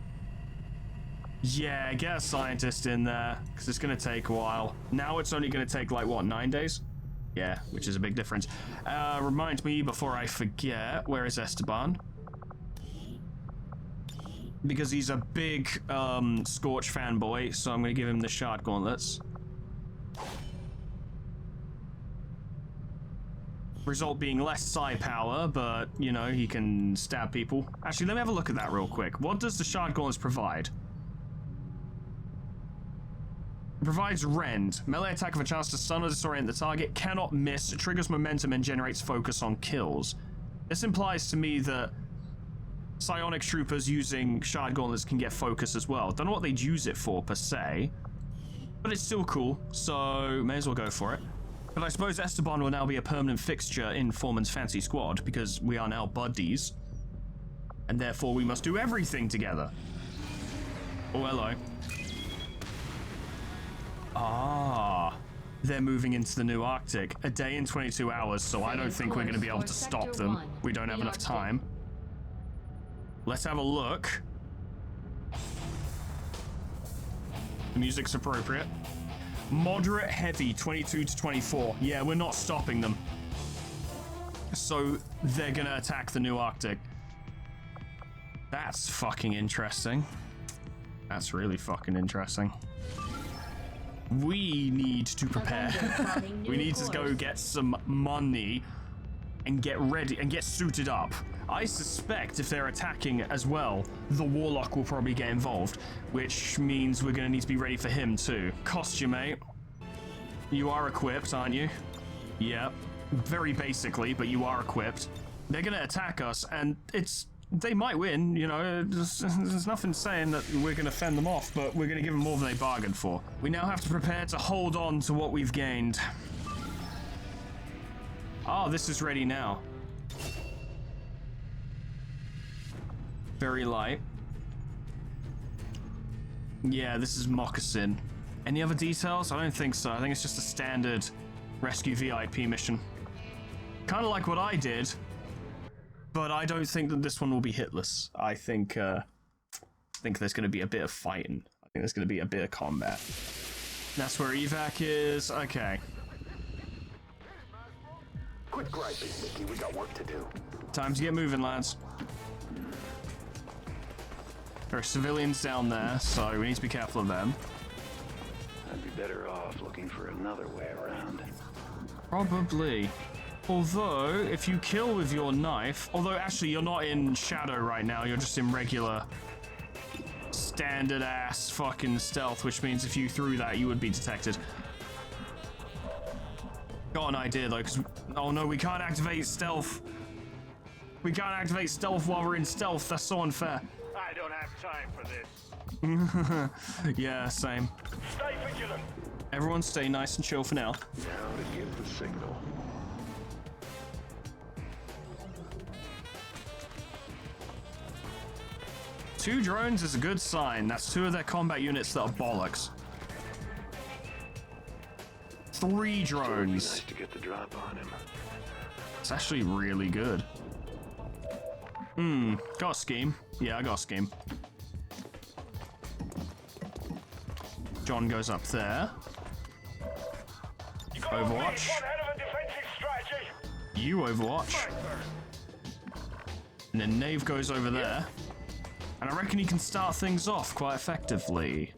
Yeah, get a scientist in there, because it's going to take a while. Now it's only going to take, like, what, 9 days? Yeah, which is a big difference. Remind me before I forget, where is Esteban? Because he's a big Scorch fanboy, so I'm going to give him the Shard Gauntlets. Result being less psi power, but, you know, he can stab people. Actually, let me have a look at that real quick. What does the Shard Gauntlets provide? It provides Rend. Melee attack with a chance to stun or disorient the target, cannot miss, triggers momentum, and generates focus on kills. This implies to me that psionic troopers using Shard Gauntlets can get focus as well. Don't know what they'd use it for, per se. But it's still cool, so may as well go for it. But I suppose Esteban will now be a permanent fixture in Foreman's fancy squad, because we are now buddies. And therefore we must do everything together. Oh, hello. Ah, they're moving into the new Arctic. A day and 22 hours, so I don't think we're going to be able to stop them. We don't have enough time. Let's have a look. The music's appropriate. Moderate heavy, 22 to 24. Yeah, we're not stopping them. So they're gonna attack the new Arctic. That's fucking interesting. That's really fucking interesting. We need to prepare. We need to go get some money and get ready and get suited up. I suspect if they're attacking as well, the Warlock will probably get involved, which means we're going to need to be ready for him too. Costume, mate. You are equipped, aren't you? Yep. Very basically, but you are equipped. They're going to attack us, and they might win, you know. There's nothing saying that we're going to fend them off, but we're going to give them more than they bargained for. We now have to prepare to hold on to what we've gained. Oh, this is ready now. Very light. Yeah, this is Moccasin. Any other details? I don't think so. I think it's just a standard rescue VIP mission. Kind of like what I did, but I don't think that this one will be hitless. I think there's going to be a bit of fighting. I think there's going to be a bit of combat. That's where evac is. Okay. Quit griping, Mickey. We got work to do. Time to get moving, lads. There are civilians down there, so we need to be careful of them. I'd be better off looking for another way around. Probably. Although, if you kill with your knife... Although, actually, you're not in shadow right now. You're just in regular, standard-ass fucking stealth, which means if you threw that, you would be detected. Got an idea, though, because... Oh, no, we can't activate stealth. We can't activate stealth while we're in stealth. That's so unfair. I don't have time for this. Yeah, same. Stay vigilant. Everyone stay nice and chill for now. Now to give the signal. Two drones is a good sign. That's two of their combat units that are bollocks. Three drones. Nice to get the drop on him. It's actually really good. Got a scheme. Yeah, I got a scheme. John goes up there. Overwatch. You Overwatch. And then Nave goes over there. And I reckon he can start things off quite effectively.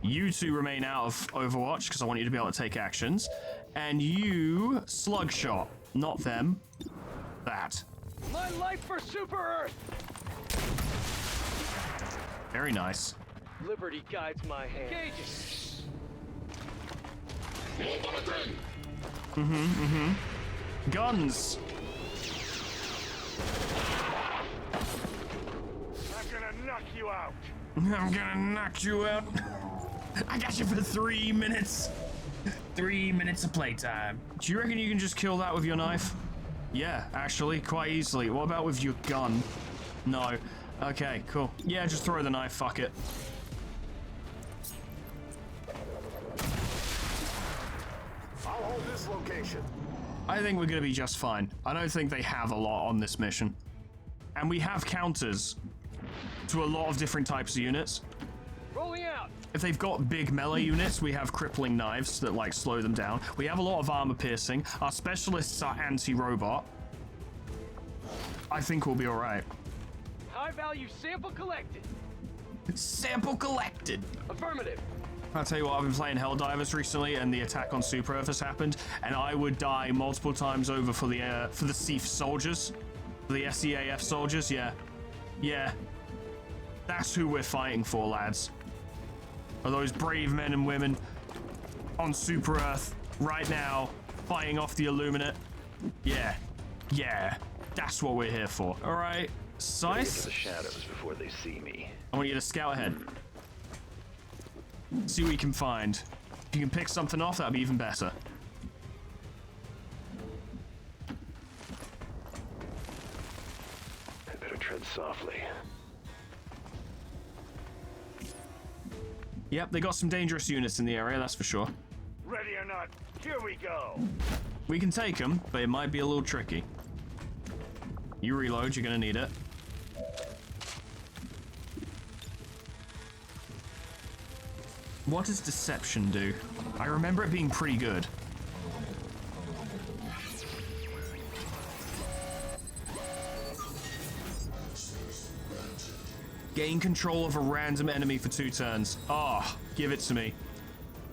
You two remain out of Overwatch because I want you to be able to take actions. And you Slugshot. Not them. That. My life for Super Earth! Very nice. Liberty guides my hand. Cages! Guns. I'm gonna knock you out. I'm gonna knock you out. I got you for 3 minutes. 3 minutes of playtime. Do you reckon you can just kill that with your knife? Yeah, actually, quite easily. What about with your gun? No. Okay, cool. Yeah, just throw the knife, fuck it. I'll hold this location. I think we're gonna be just fine. I don't think they have a lot on this mission. And we have counters to a lot of different types of units. Rolling out! If they've got big melee units, we have crippling knives that, like, slow them down. We have a lot of armor piercing. Our specialists are anti-robot. I think we'll be alright. High value sample collected. Sample collected. Affirmative. I'll tell you what, I've been playing Helldivers recently, and the attack on Super Earth has happened, and I would die multiple times over for the SEAF soldiers, for the SEAF soldiers. Yeah, that's who we're fighting for, lads. Are those brave men and women on Super Earth right now, fighting off the Illuminate? Yeah, that's what we're here for. All right, Get to Scythe. the shadows before they see me. I want you to scout ahead. See what you can find. If you can pick something off, that'd be even better. I better tread softly. Yep, they got some dangerous units in the area, that's for sure. Ready or not, here we go. We can take them, but it might be a little tricky. You reload, you're gonna need it. What does deception do? I remember it being pretty good. Gain control of a random enemy for 2 turns. Give it to me.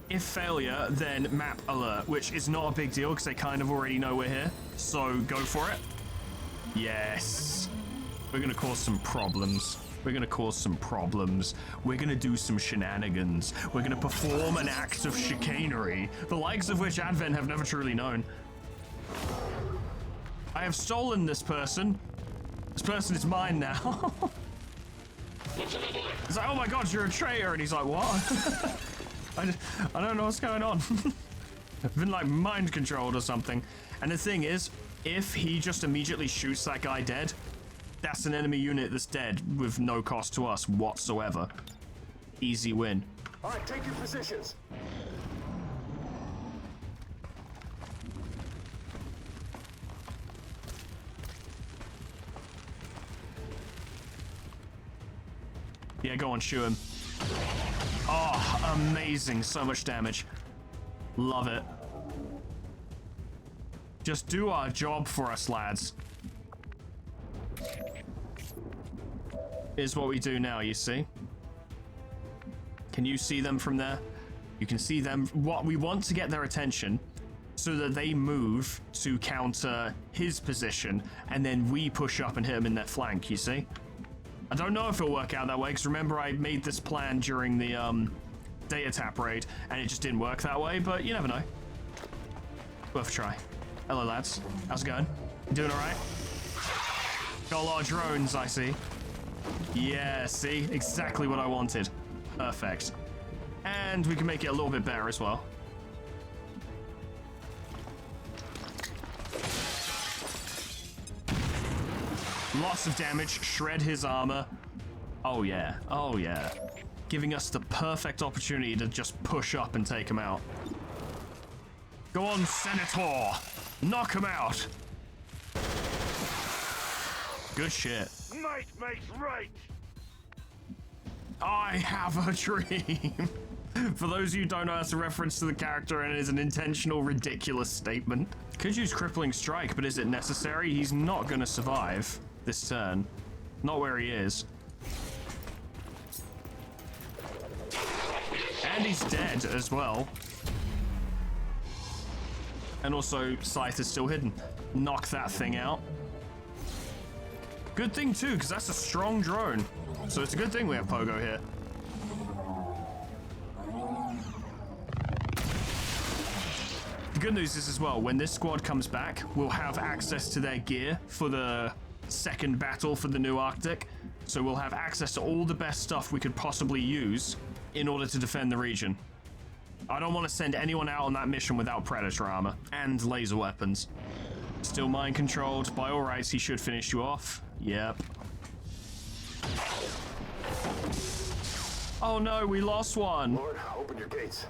If failure, then map alert, which is not a big deal because they kind of already know we're here. So go for it. Yes. We're gonna cause some problems. We're gonna cause some problems. We're gonna do some shenanigans. We're gonna perform an act of chicanery, the likes of which Advent have never truly known. I have stolen this person. This person is mine now. He's like, oh my god, you're a traitor. And he's like, what? I don't know what's going on. I've been like mind controlled or something. And the thing is, if he just immediately shoots that guy dead, that's an enemy unit that's dead with no cost to us whatsoever. Easy win. All right, take your positions. Yeah, go on, shoot him. Oh, amazing. So much damage. Love it. Just do our job for us, lads. Here's what we do now, you see? Can you see them from there? You can see them. What we want to get their attention so that they move to counter his position, and then we push up and hit them in their flank, you see? I don't know if it'll work out that way, because remember I made this plan during the data tap raid, and it just didn't work that way, but you never know. Worth a try. Hello, lads. How's it going? Doing all right? Got a lot of drones, I see. Yeah, see? Exactly what I wanted. Perfect. And we can make it a little bit better as well. Lots of damage, shred his armor. Oh yeah, oh yeah. Giving us the perfect opportunity to just push up and take him out. Go on, Senator! Knock him out! Good shit. Might makes right! I have a dream! For those of you who don't know, that's a reference to the character and it is an intentional, ridiculous statement. Could use Crippling Strike, but is it necessary? He's not gonna survive this turn. Not where he is. And he's dead as well. And also, Scythe is still hidden. Knock that thing out. Good thing too, because that's a strong drone. So it's a good thing we have Pogo here. The good news is as well, when this squad comes back, we'll have access to their gear for the second battle for the new Arctic. So we'll have access to all the best stuff we could possibly use in order to defend the region. I don't want to send anyone out on that mission without Predator armor and laser weapons. Still mind controlled. By all rights, he should finish you off. Yep. Oh no, we lost one. Lord, open your gates.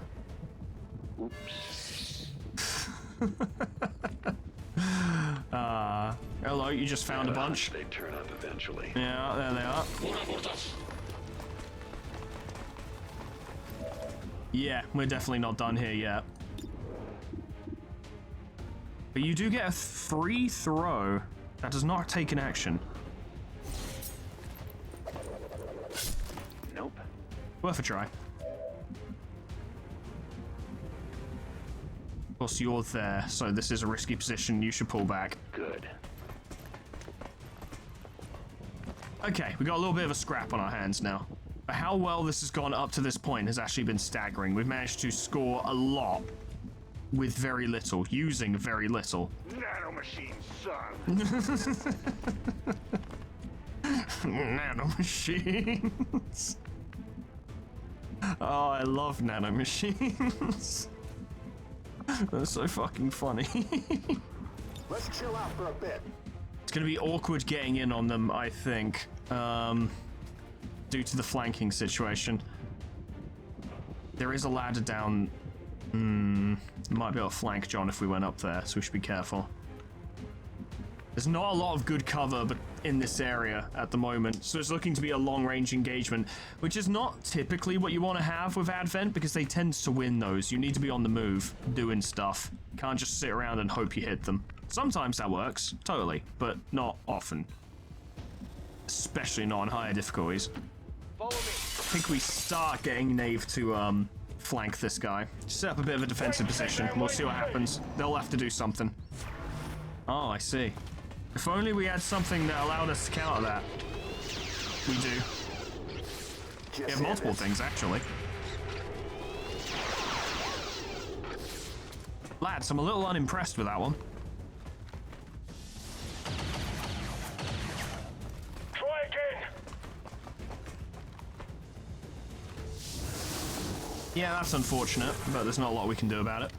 Hello, you just found a bunch. They turn up eventually. Yeah, there they are. Yeah, we're definitely not done here yet. But you do get a free throw. That does not take an action. Nope. Worth a try. Of course, you're there, so this is a risky position. You should pull back. Good. Okay, we got a little bit of a scrap on our hands now. But how well this has gone up to this point has actually been staggering. We've managed to score a lot with very little, using very little. Nanomachine, son! Nanomachines. Oh, I love nanomachines. That's so fucking funny. Let's chill out for a bit. It's gonna be awkward getting in on them, I think. Due to the flanking situation. There is a ladder down. Might be able to flank John if we went up there, so we should be careful. There's not a lot of good cover but in this area at the moment, so it's looking to be a long-range engagement, which is not typically what you want to have with Advent, because they tend to win those. You need to be on the move, doing stuff. Can't just sit around and hope you hit them. Sometimes that works, totally, but not often. Especially not on higher difficulties. Follow me. I think we start getting Knave to flank this guy. Set up a bit of a defensive position. We'll see what happens. They'll have to do something. Oh, I see. If only we had something that allowed us to counter that. We do. We have multiple things, actually. Lads, I'm a little unimpressed with that one. Try again! Yeah, that's unfortunate, but there's not a lot we can do about it.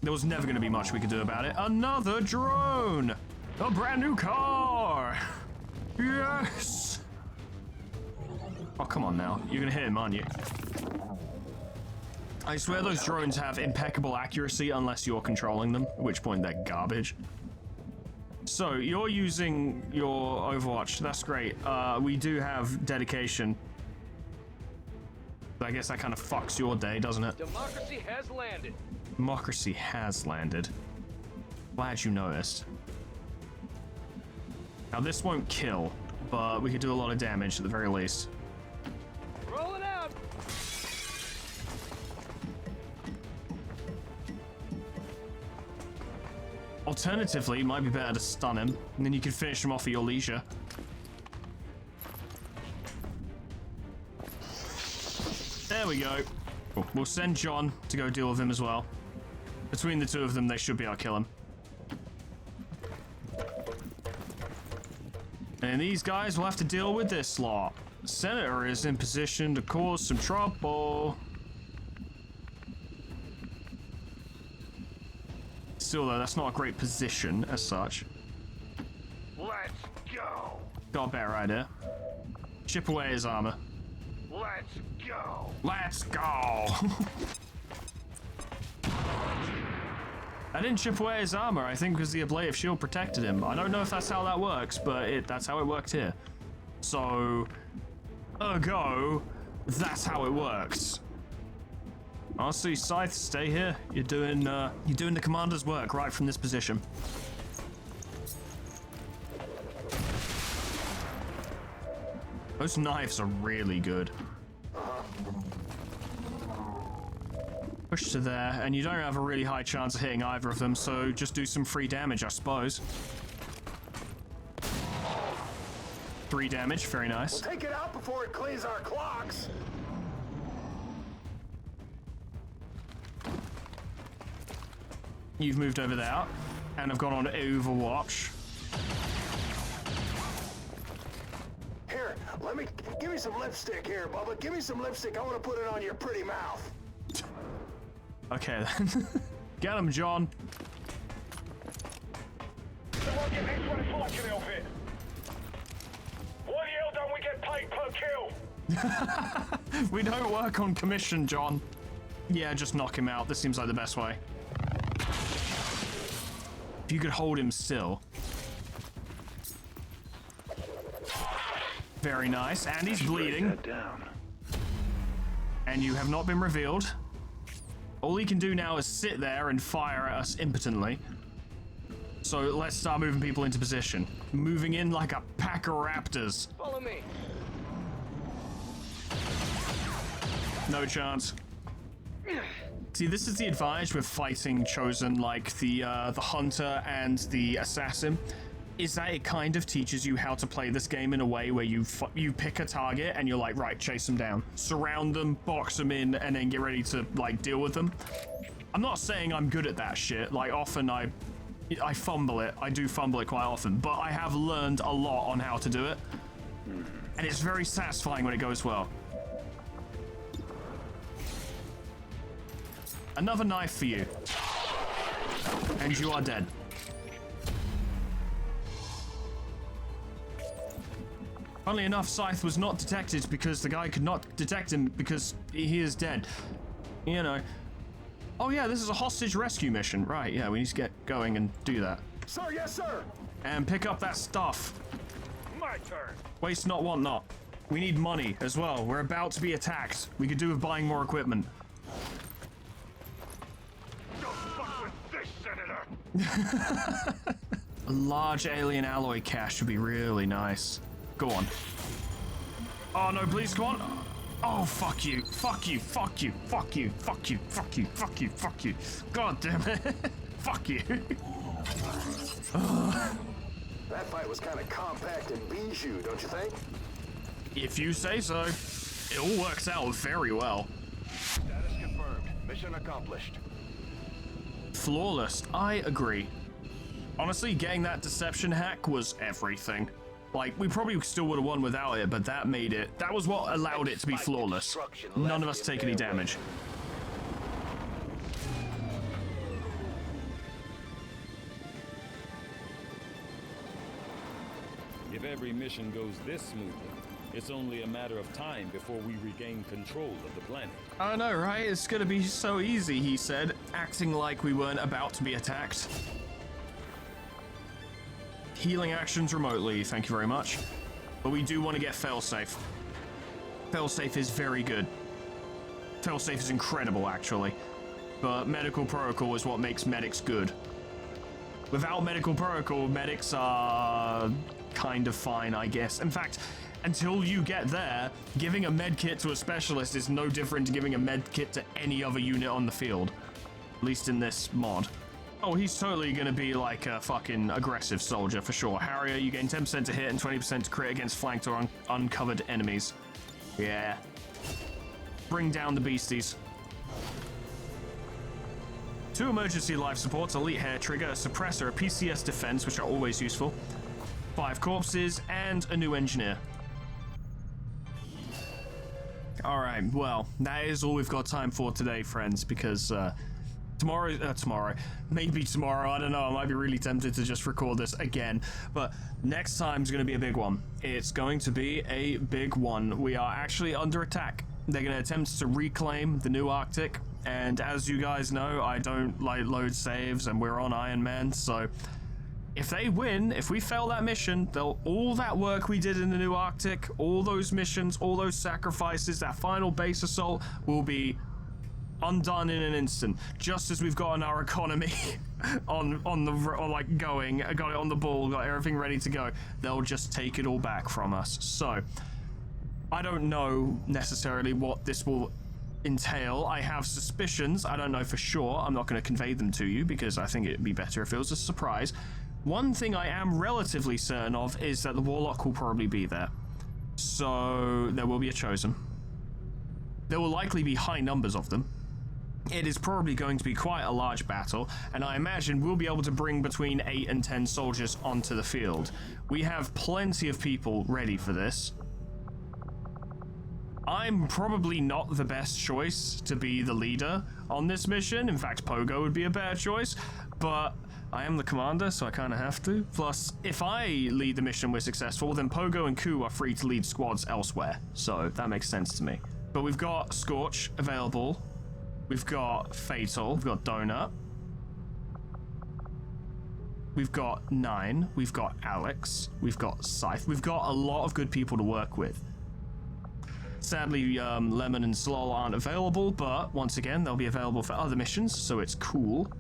There was never going to be much we could do about it. Another drone! A brand new car! Yes! Oh, come on now. You're going to hit him, aren't you? I swear those drones have impeccable accuracy unless you're controlling them, at which point they're garbage. So, you're using your Overwatch. That's great. We do have dedication. I guess that kind of fucks your day, doesn't it? Democracy has landed. Democracy has landed. Glad you noticed. Now this won't kill, but we could do a lot of damage at the very least. Roll it out. Alternatively, it might be better to stun him, and then you can finish him off at your leisure. There we go. Cool. We'll send John to go deal with him as well. Between the two of them, they should be able to kill him. And these guys will have to deal with this lot. Senator is in position to cause some trouble. Still, though, that's not a great position as such. Let's go. Got a better idea. Chip away his armor. Let's go. Let's go! I didn't chip away his armor, I think, because the ablative shield protected him. I don't know if that's how that works, but that's how it worked here. So, ergo, that's how it works. Honestly, Scythe, stay here. You're doing the commander's work right from this position. Those knives are really good. Push to there, and you don't have a really high chance of hitting either of them, so just do some free damage, I suppose. 3 damage, very nice. We'll take it out before it cleans our clocks. You've moved over there, and have gone on Overwatch. Here, give me some lipstick here, Bubba. Give me some lipstick. I want to put it on your pretty mouth. Okay, then. Get him, John. Someone get this one selection outfit. Why the hell don't we get paid per kill? We don't work on commission, John. Yeah, just knock him out. This seems like the best way. If you could hold him still. Very nice. And he's bleeding. And you have not been revealed. All he can do now is sit there and fire at us impotently. So let's start moving people into position. Moving in like a pack of raptors. Follow me. No chance. See, this is the advantage with fighting Chosen like the Hunter and the Assassin, is that it kind of teaches you how to play this game in a way where you pick a target and you're like, right, chase them down. Surround them, box them in, and then get ready to, like, deal with them. I'm not saying I'm good at that shit. Like, often I fumble it. I do fumble it quite often, but I have learned a lot on how to do it. And it's very satisfying when it goes well. Another knife for you. And you are dead. Funnily enough, Scythe was not detected because the guy could not detect him because he is dead. You know. Oh yeah, this is a hostage rescue mission. Right, yeah, we need to get going and do that. Sir, yes, sir. And pick up that stuff. My turn. Waste not, want not. We need money as well. We're about to be attacked. We could do with buying more equipment. Don't fuck with this, Senator. A large alien alloy cache would be really nice. Go on. Oh no, please, come on. Oh, fuck you. Fuck you. Fuck you. Fuck you. Fuck you. Fuck you. Fuck you. Fuck you. God damn it. Fuck you. That fight was kind of compact and bijou, don't you think? If you say so. It all works out very well. Status confirmed. Mission accomplished. Flawless. I agree. Honestly, getting that deception hack was everything. Like, we probably still would have won without it, but that made it... That was what allowed it to be flawless. None of us take any damage. If every mission goes this smoothly, it's only a matter of time before we regain control of the planet. I know, right? It's gonna be so easy, he said, acting like we weren't about to be attacked. Healing actions remotely, thank you very much. But we do want to get failsafe. Failsafe is very good. Failsafe is incredible, actually. But medical protocol is what makes medics good. Without medical protocol, medics are kind of fine, I guess. In fact, until you get there, giving a med kit to a specialist is no different to giving a med kit to any other unit on the field. At least in this mod. Oh, he's totally gonna be like a fucking aggressive soldier for sure. Harrier, you gain 10% to hit and 20% to crit against flanked or uncovered enemies. Yeah. Bring down the beasties. 2 emergency life supports, elite hair trigger, a suppressor, a PCS defense, which are always useful. 5 corpses, and a new engineer. Alright, well, that is all we've got time for today, friends, because Maybe tomorrow, I don't know, I might be really tempted to just record this again, but next time's going to be a big one. It's going to be a big one. We are actually under attack. They're going to attempt to reclaim the new Arctic, and as you guys know, I don't like load saves, and we're on Iron Man, so if they win, if we fail that mission, all that work we did in the new Arctic, all those missions, all those sacrifices, that final base assault will be undone in an instant, just as we've gotten our economy got it on the ball, got everything ready to go. They'll just take it all back from us. So I don't know necessarily what this will entail. I have suspicions. I don't know for sure. I'm not going to convey them to you because I think it'd be better if it was a surprise. One thing I am relatively certain of is that the Warlock will probably be there. So there will be a Chosen. There will likely be high numbers of them. It is probably going to be quite a large battle, and I imagine we'll be able to bring between 8 and 10 soldiers onto the field. We have plenty of people ready for this. I'm probably not the best choice to be the leader on this mission. In fact, Pogo would be a better choice, but I am the commander, so I kind of have to. Plus, if I lead the mission and we're successful, then Pogo and Ku are free to lead squads elsewhere, so that makes sense to me. But we've got Scorch available. We've got Fatal, we've got Donut, we've got Nine, we've got Alex, we've got Scythe, we've got a lot of good people to work with. Sadly, Lemon and Slol aren't available, but once again, they'll be available for other missions, so it's cool.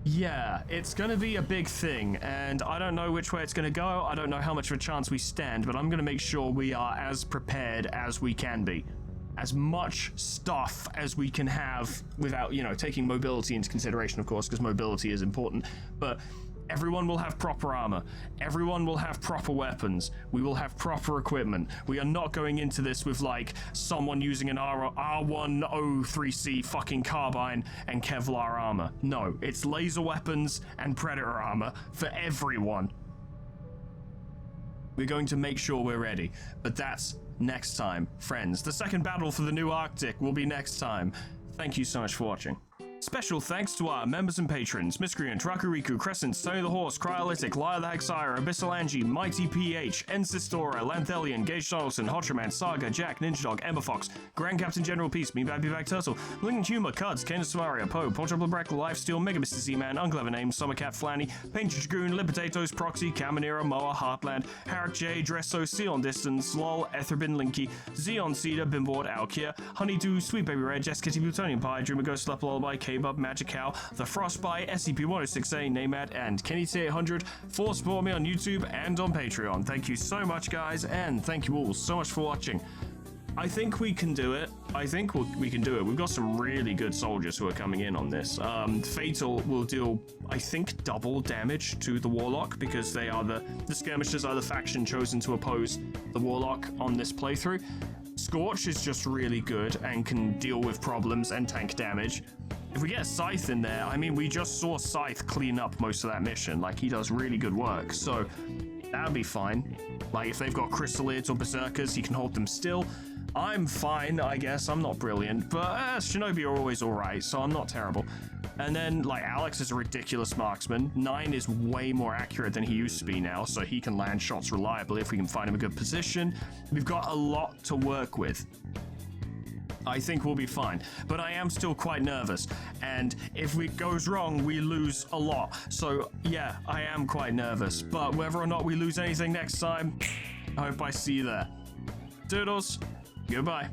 Yeah, it's gonna be a big thing, and I don't know which way it's gonna go, I don't know how much of a chance we stand, but I'm gonna make sure we are as prepared as we can be. As much stuff as we can have without, taking mobility into consideration, of course, because mobility is important. But everyone will have proper armor. Everyone will have proper weapons. We will have proper equipment. We are not going into this with, someone using an R103C fucking carbine and Kevlar armor. No, it's laser weapons and Predator armor for everyone. We're going to make sure we're ready, but that's next time, friends. The second battle for the new Arctic will be next time. Thank you so much for watching. Special thanks to our members and patrons: Miscreant, Rakuriku, Crescent, Tony the Horse, Cryolytic, Lyre the Hexire, Abyssal Angie, Mighty PH, Ensistora, Lanthelion, Gage Donaldson, Hotcherman, Saga, Jack, Ninja Dog, Ember Fox, Grand Captain General Peace, Me Bad Bag Turtle, Malignant Humor, Cuds, Kane Samaria, Poe, Portrait Black, Lifesteal, Mega Mr. Z-Man, Unclever Name, Summercat Flanny, Painted Dragoon, Lipotatoes, Proxy, Caminera, Moa, Heartland, Harrick J, Dresso, Sion Distance, Lol, Etherbin Linky, Xeon Cedar, Bimboard, Alkia, Honeydew, Sweet Baby Red, Jess Kitty, Plutonian Pie, Dreamer Ghost, Slap Lullaby, K-Bub, Magic Cow, The Frostbite, SCP-106A, Namad, and Kenny T800 for supporting me on YouTube and on Patreon. Thank you so much, guys, and thank you all so much for watching. I think we can do it. I think we can do it. We've got some really good soldiers who are coming in on this. Fatal will deal, I think, double damage to the Warlock because they are the Skirmishers are the faction chosen to oppose the Warlock on this playthrough. Scorch is just really good and can deal with problems and tank damage. If we get Scythe in there, I mean, we just saw Scythe clean up most of that mission. He does really good work, so that'd be fine. If they've got Chrysalids or Berserkers, he can hold them still. I'm fine, I guess. I'm not brilliant, but Shinobi are always alright, so I'm not terrible. And then, Alex is a ridiculous marksman. 9 is way more accurate than he used to be now, so he can land shots reliably if we can find him a good position. We've got a lot to work with. I think we'll be fine, but I am still quite nervous, and if it goes wrong, we lose a lot. So yeah, I am quite nervous, but whether or not we lose anything next time, I hope I see you there. Doodles, goodbye.